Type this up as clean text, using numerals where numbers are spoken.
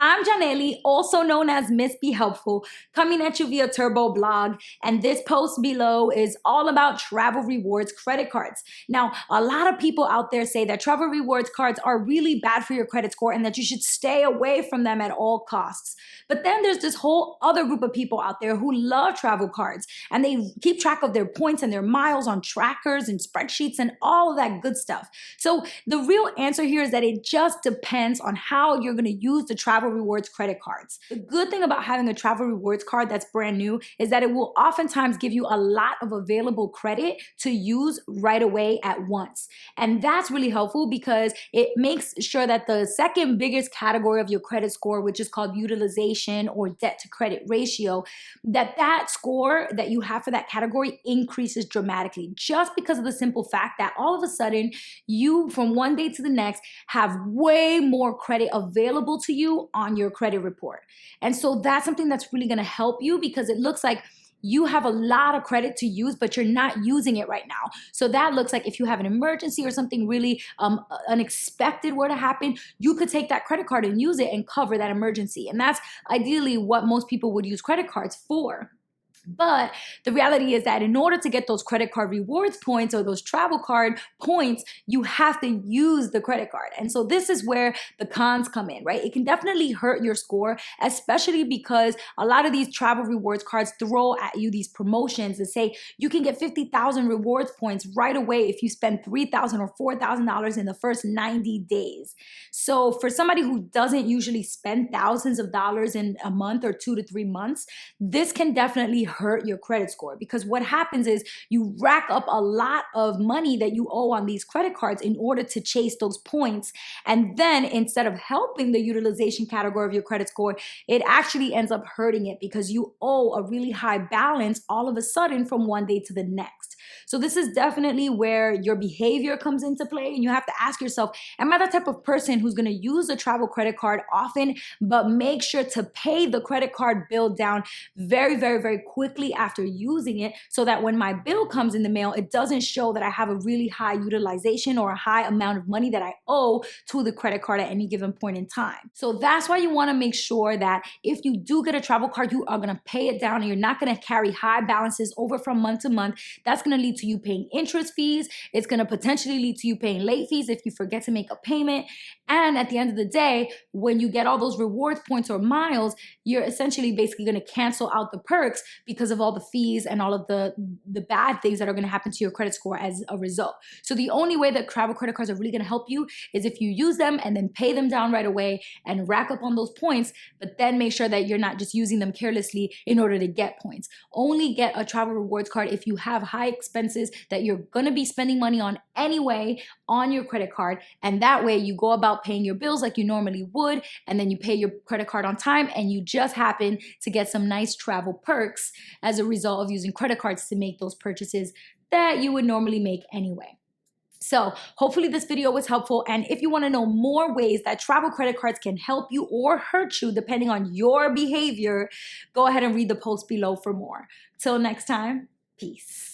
I'm Janelli, also known as Miss Be Helpful, coming at you via Turbo Blog, and this post below is all about travel rewards credit cards. Now, a lot of people out there say that travel rewards cards are really bad for your credit score and that you should stay away from them at all costs. But then there's this whole other group of people out there who love travel cards, and they keep track of their points and their miles on trackers and spreadsheets and all of that good stuff. So the real answer here is that it just depends on how you're going to use the travel rewards credit cards. The good thing about having a travel rewards card that's brand new is that it will oftentimes give you a lot of available credit to use right away at once. And that's really helpful because it makes sure that the second biggest category of your credit score, which is called utilization or debt to credit ratio, that score that you have for that category increases dramatically just because of the simple fact that all of a sudden you, from one day to the next, have way more credit available to you on your credit report. And so that's something that's really going to help you because it looks like you have a lot of credit to use, but you're not using it right now. So that looks like if you have an emergency or something really unexpected were to happen, you could take that credit card and use it and cover that emergency. And that's ideally what most people would use credit cards for. But the reality is that in order to get those credit card rewards points or those travel card points, you have to use the credit card. And so this is where the cons come in, right? It can definitely hurt your score, especially because a lot of these travel rewards cards throw at you these promotions and say you can get 50,000 rewards points right away if you spend $3,000 or $4,000 in the first 90 days. So for somebody who doesn't usually spend thousands of dollars in a month or 2 to 3 months, this can definitely hurt your credit score because what happens is you rack up a lot of money that you owe on these credit cards in order to chase those points. And then instead of helping the utilization category of your credit score, it actually ends up hurting it because you owe a really high balance all of a sudden from one day to the next. So this is definitely where your behavior comes into play, and you have to ask yourself, am I the type of person who's going to use a travel credit card often, but make sure to pay the credit card bill down very, very, very quickly after using it so that when my bill comes in the mail, it doesn't show that I have a really high utilization or a high amount of money that I owe to the credit card at any given point in time. So that's why you want to make sure that if you do get a travel card, you are going to pay it down and you're not going to carry high balances over from month to month. That's going to lead to you paying interest fees. It's going to potentially lead to you paying late fees if you forget to make a payment. And at the end of the day, when you get all those rewards points or miles, you're essentially basically going to cancel out the perks because of all the fees and all of the bad things that are going to happen to your credit score as a result. So the only way that travel credit cards are really going to help you is if you use them and then pay them down right away and rack up on those points, but then make sure that you're not just using them carelessly in order to get points. Only get a travel rewards card if you have high expenses that you're going to be spending money on anyway on your credit card, and that way you go about paying your bills like you normally would, and then you pay your credit card on time, and you just happen to get some nice travel perks as a result of using credit cards to make those purchases that you would normally make anyway. So hopefully this video was helpful, and if you want to know more ways that travel credit cards can help you or hurt you depending on your behavior, go ahead and read the post below for more. Till next time, peace.